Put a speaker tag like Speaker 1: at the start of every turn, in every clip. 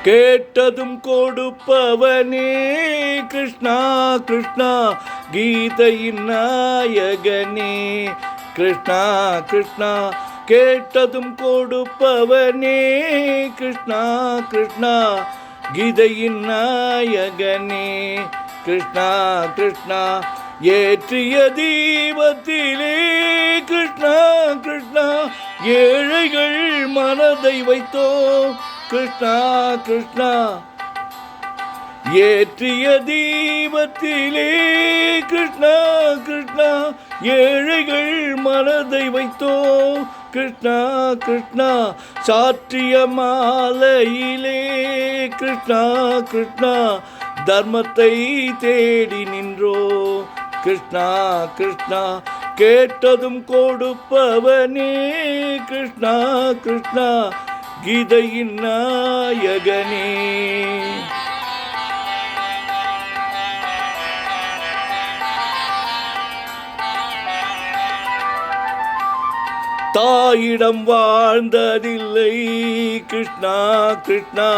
Speaker 1: கேட்டதும் கொடுப்பவனே கிருஷ்ணா கிருஷ்ணா, கீதையின் நாயகனே கிருஷ்ணா கிருஷ்ணா. கேட்டதும் கொடுப்பவனே கிருஷ்ணா கிருஷ்ணா, கீதையின் நாயகனே கிருஷ்ணா கிருஷ்ணா. ஏற்றிய தீபத்திலே கிருஷ்ணா கிருஷ்ணா, ஏழைகள் மனதை வைத்தோம் கிருஷ்ணா கிருஷ்ணா. ஏற்றிய தீபத்திலே கிருஷ்ணா கிருஷ்ணா, ஏழைகள் மனதை வைத்தோம் கிருஷ்ணா கிருஷ்ணா. சாற்றிய மாலையிலே கிருஷ்ணா கிருஷ்ணா, தர்மத்தை தேடி நின்றோ கிருஷ்ணா கிருஷ்ணா. கேட்டதும் கொடுப்பவனே கிருஷ்ணா கிருஷ்ணா, கீதையின் நாயகனே. தாயிடம் வாழ்ந்ததில்லை கிருஷ்ணா கிருஷ்ணா,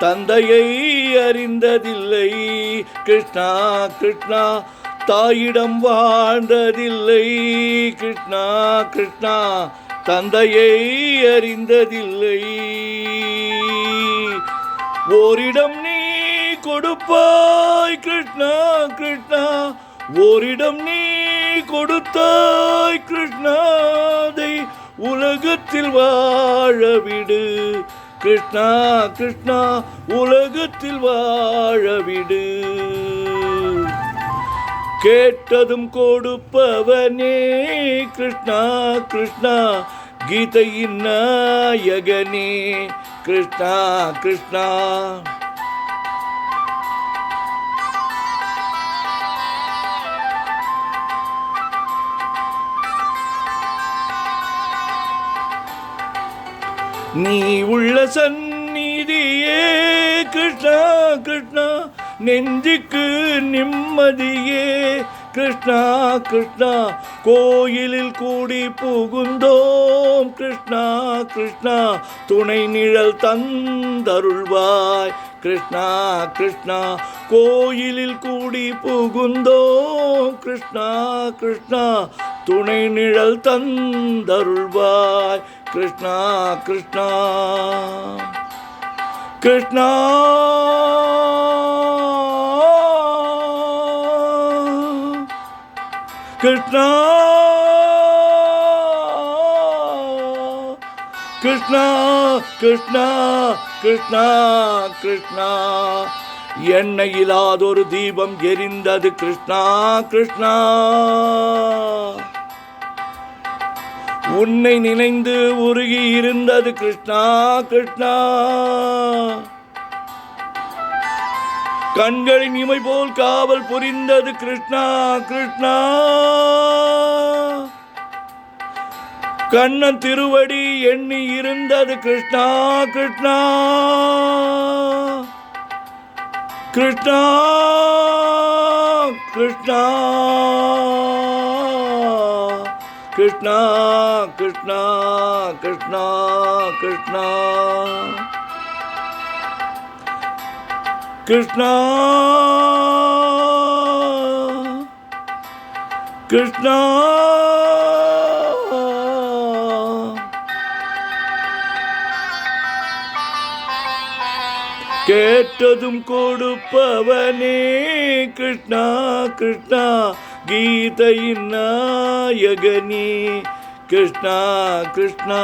Speaker 1: தந்தையை அறிந்ததில்லை கிருஷ்ணா கிருஷ்ணா. தாயிடம் வாழ்ந்ததில்லை கிருஷ்ணா கிருஷ்ணா, தந்தையை அறிந்ததில்லை. ஓரிடம் நீ கொடுப்பாய் கிருஷ்ணா கிருஷ்ணா, ஓரிடம் நீ கொடுத்தாய் கிருஷ்ணா. அதை உலகத்தில் வாழவிடு கிருஷ்ணா கிருஷ்ணா, உலகத்தில் வாழவிடு. கேட்டதும் கொடுப்பவனே கிருஷ்ணா கிருஷ்ணா, கீதையின் நாயகனே கிருஷ்ணா கிருஷ்ணா. நீ உள்ள சந்நிதியே கிருஷ்ணா கிருஷ்ணா, நெஞ்சுக்கு நிம்மதியே கிருஷ்ணா கிருஷ்ணா. கோயிலில் கூடி புகுந்தோம் கிருஷ்ணா கிருஷ்ணா, துணை நிழல் தந்தருள்வாய் கிருஷ்ணா கிருஷ்ணா. கோயிலில் கூடி புகுந்தோம் கிருஷ்ணா கிருஷ்ணா, துணை நிழல் தந்தருள்வாய் கிருஷ்ணா கிருஷ்ணா. கிருஷ்ணா கிருஷ்ணா கிருஷ்ணா கிருஷ்ணா கிருஷ்ணா கிருஷ்ணா. எண்ணெயிலாதொரு தீபம் எரிந்தது கிருஷ்ணா கிருஷ்ணா. உன்னை நினைந்து உருகி இருந்தது கிருஷ்ணா கிருஷ்ணா. கண்களின் இமை போல் காவல் புரிந்தது கிருஷ்ணா கிருஷ்ணா. கண்ணன் திருவடி எண்ணி இருந்தது கிருஷ்ணா கிருஷ்ணா. கிருஷ்ணா கிருஷ்ணா கிருஷ்ணா கிருஷ்ணா கிருஷ்ணா கிருஷ்ணா கிருஷ்ணா கிருஷ்ணா. கேட்டதும் கொடுப்பவனே கிருஷ்ணா கிருஷ்ணா, கீதையின் நாயகனே கிருஷ்ணா கிருஷ்ணா.